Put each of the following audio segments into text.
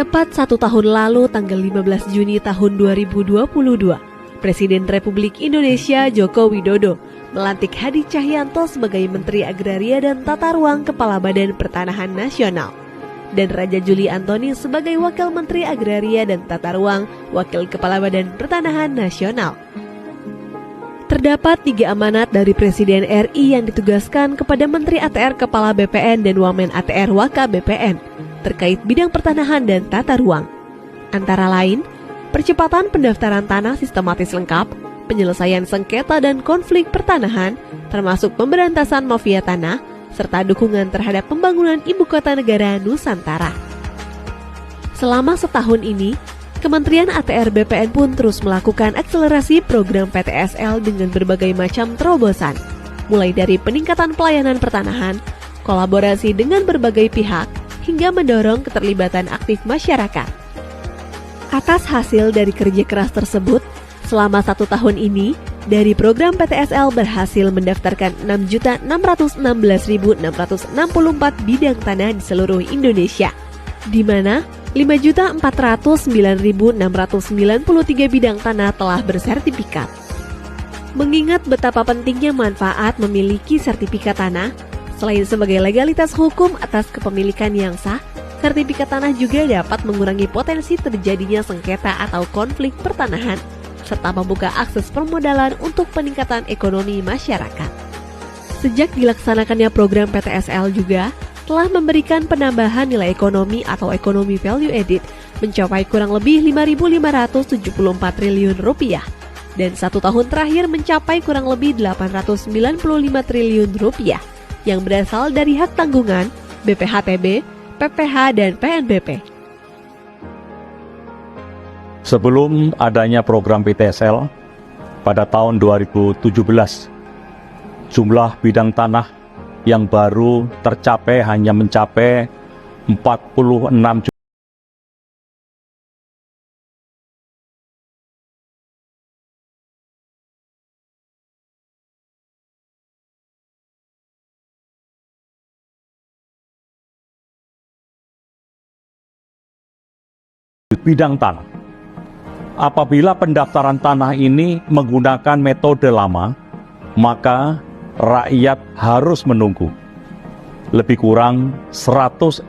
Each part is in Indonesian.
Tepat 1 tahun lalu, tanggal 15 Juni tahun 2022, Presiden Republik Indonesia Joko Widodo melantik Hadi Cahyanto sebagai Menteri Agraria dan Tata Ruang Kepala Badan Pertanahan Nasional, dan Raja Juli Antoni sebagai Wakil Menteri Agraria dan Tata Ruang Wakil Kepala Badan Pertanahan Nasional. Terdapat 3 amanat dari Presiden RI yang ditugaskan kepada Menteri ATR Kepala BPN dan Wamen ATR Waka BPN terkait bidang pertanahan dan tata ruang. Antara lain, percepatan pendaftaran tanah sistematis lengkap, penyelesaian sengketa dan konflik pertanahan, termasuk pemberantasan mafia tanah, serta dukungan terhadap pembangunan Ibu Kota Negara Nusantara. Selama setahun ini, Kementerian ATR BPN pun terus melakukan akselerasi program PTSL dengan berbagai macam terobosan, mulai dari peningkatan pelayanan pertanahan, kolaborasi dengan berbagai pihak, hingga mendorong keterlibatan aktif masyarakat. Atas hasil dari kerja keras tersebut, selama 1 tahun ini, dari program PTSL berhasil mendaftarkan 6.616.664 bidang tanah di seluruh Indonesia, di mana 5.409.693 bidang tanah telah bersertifikat. Mengingat betapa pentingnya manfaat memiliki sertifikat tanah, selain sebagai legalitas hukum atas kepemilikan yang sah, sertifikat tanah juga dapat mengurangi potensi terjadinya sengketa atau konflik pertanahan, serta membuka akses permodalan untuk peningkatan ekonomi masyarakat. Sejak dilaksanakannya program PTSL juga telah memberikan penambahan nilai ekonomi atau ekonomi value added mencapai kurang lebih 5.574 triliun rupiah, dan 1 tahun terakhir mencapai kurang lebih 895 triliun rupiah yang berasal dari hak tanggungan, BPHTB, PPH, dan PNBP. Sebelum adanya program PTSL, pada tahun 2017, jumlah bidang tanah yang baru tercapai hanya mencapai 46 juta. Bidang tanah. Apabila pendaftaran tanah ini menggunakan metode lama, maka rakyat harus menunggu lebih kurang 160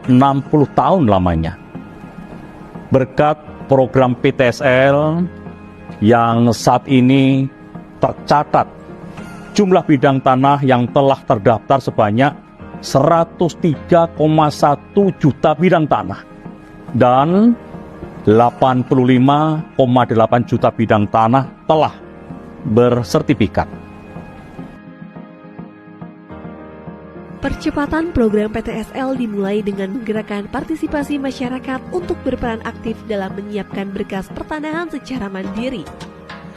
tahun lamanya. Berkat program PTSL yang saat ini tercatat jumlah bidang tanah yang telah terdaftar sebanyak 103,1 juta bidang tanah dan 85,8 juta bidang tanah telah bersertifikat. Percepatan program PTSL dimulai dengan menggerakkan partisipasi masyarakat untuk berperan aktif dalam menyiapkan berkas pertanahan secara mandiri.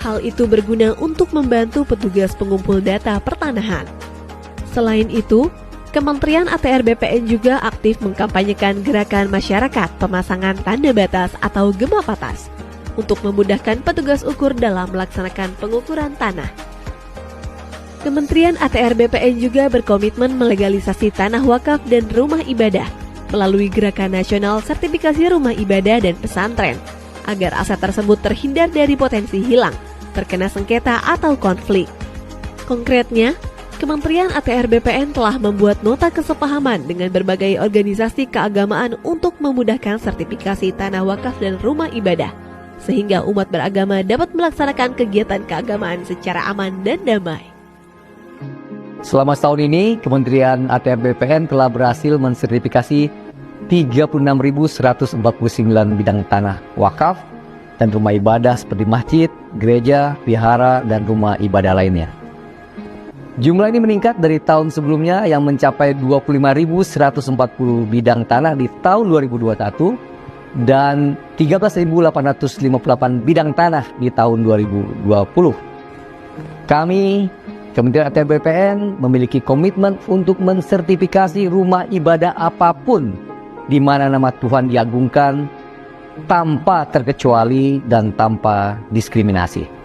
Hal itu berguna untuk membantu petugas pengumpul data pertanahan. Selain itu, Kementerian ATR BPN juga aktif mengkampanyekan gerakan masyarakat pemasangan tanda batas atau gema batas untuk memudahkan petugas ukur dalam melaksanakan pengukuran tanah. Kementerian ATR BPN juga berkomitmen melegalisasi tanah wakaf dan rumah ibadah melalui Gerakan Nasional Sertifikasi Rumah Ibadah dan Pesantren agar aset tersebut terhindar dari potensi hilang, terkena sengketa atau konflik. Konkretnya, Kementerian ATR BPN telah membuat nota kesepahaman dengan berbagai organisasi keagamaan untuk memudahkan sertifikasi tanah wakaf dan rumah ibadah, sehingga umat beragama dapat melaksanakan kegiatan keagamaan secara aman dan damai. Selama setahun ini, Kementerian ATR BPN telah berhasil mensertifikasi 36.149 bidang tanah wakaf dan rumah ibadah seperti masjid, gereja, vihara, dan rumah ibadah lainnya. Jumlah ini meningkat dari tahun sebelumnya yang mencapai 25.140 bidang tanah di tahun 2021 dan 13.858 bidang tanah di tahun 2020. Kami, Kementerian ATR BPN, memiliki komitmen untuk mensertifikasi rumah ibadah apapun di mana nama Tuhan diagungkan tanpa terkecuali dan tanpa diskriminasi.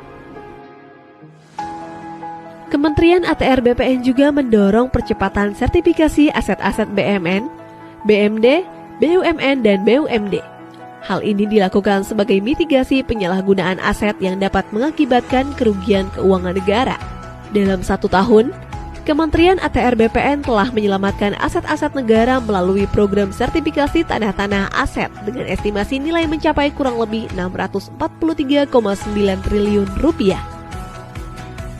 Kementerian ATR BPN juga mendorong percepatan sertifikasi aset-aset BMN, BMD, BUMN, dan BUMD. Hal ini dilakukan sebagai mitigasi penyalahgunaan aset yang dapat mengakibatkan kerugian keuangan negara. Dalam 1 tahun, Kementerian ATR BPN telah menyelamatkan aset-aset negara melalui program sertifikasi tanah-tanah aset dengan estimasi nilai mencapai kurang lebih 643,9 triliun rupiah.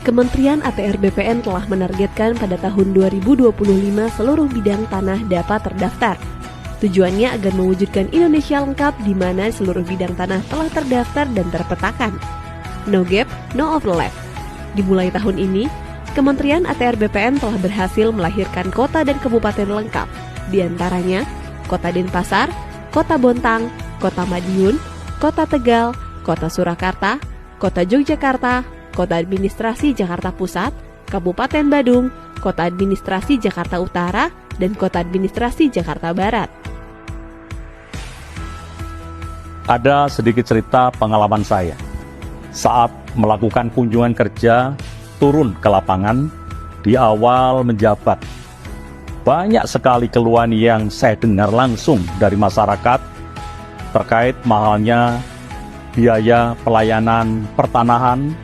Kementerian ATR BPN telah menargetkan pada tahun 2025 seluruh bidang tanah dapat terdaftar. Tujuannya agar mewujudkan Indonesia lengkap di mana seluruh bidang tanah telah terdaftar dan terpetakan. No gap, no overlap. Dimulai tahun ini, Kementerian ATR BPN telah berhasil melahirkan kota dan kabupaten lengkap, di antaranya Kota Denpasar, Kota Bontang, Kota Madiun, Kota Tegal, Kota Surakarta, Kota Yogyakarta, Kota Administrasi Jakarta Pusat, Kabupaten Badung, Kota Administrasi Jakarta Utara, dan Kota Administrasi Jakarta Barat. Ada sedikit cerita pengalaman saya saat melakukan kunjungan kerja turun ke lapangan di awal menjabat. Banyak sekali keluhan yang saya dengar langsung dari masyarakat terkait mahalnya biaya pelayanan pertanahan.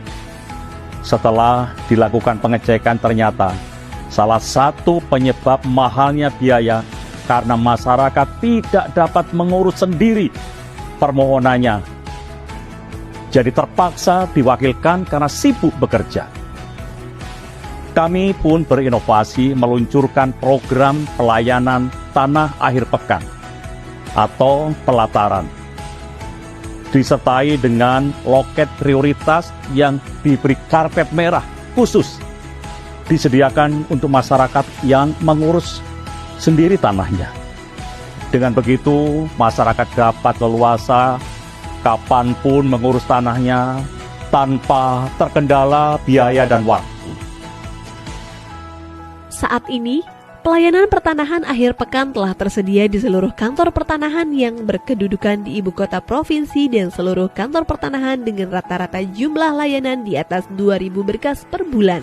Setelah dilakukan pengecekan, ternyata salah satu penyebab mahalnya biaya karena masyarakat tidak dapat mengurus sendiri permohonannya. Jadi terpaksa diwakilkan karena sibuk bekerja. Kami pun berinovasi meluncurkan program pelayanan tanah akhir pekan atau pelataran, disertai dengan loket prioritas yang diberi karpet merah khusus disediakan untuk masyarakat yang mengurus sendiri tanahnya. Dengan begitu, masyarakat dapat leluasa kapanpun mengurus tanahnya tanpa terkendala biaya dan waktu. Saat ini, pelayanan pertanahan akhir pekan telah tersedia di seluruh kantor pertanahan yang berkedudukan di ibu kota provinsi dan seluruh kantor pertanahan dengan rata-rata jumlah layanan di atas 2.000 berkas per bulan.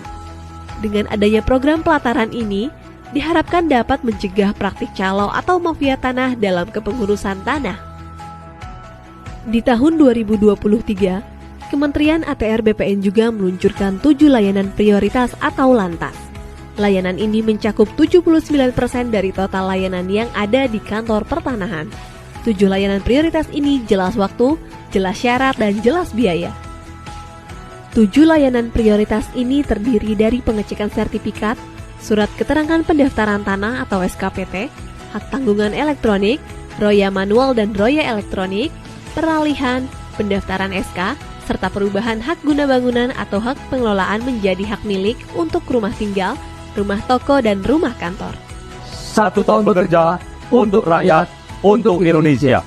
Dengan adanya program pelataran ini, diharapkan dapat mencegah praktik calo atau mafia tanah dalam kepengurusan tanah. Di tahun 2023, Kementerian ATR BPN juga meluncurkan 7 layanan prioritas atau lantas. Layanan ini mencakup 79% dari total layanan yang ada di kantor pertanahan. 7 layanan prioritas ini jelas waktu, jelas syarat, dan jelas biaya. 7 layanan prioritas ini terdiri dari pengecekan sertifikat, surat keterangan pendaftaran tanah atau SKPT, hak tanggungan elektronik, roya manual dan roya elektronik, peralihan, pendaftaran SK, serta perubahan hak guna bangunan atau hak pengelolaan menjadi hak milik untuk rumah tinggal, rumah toko, dan rumah kantor. 1 tahun bekerja untuk rakyat, untuk Indonesia.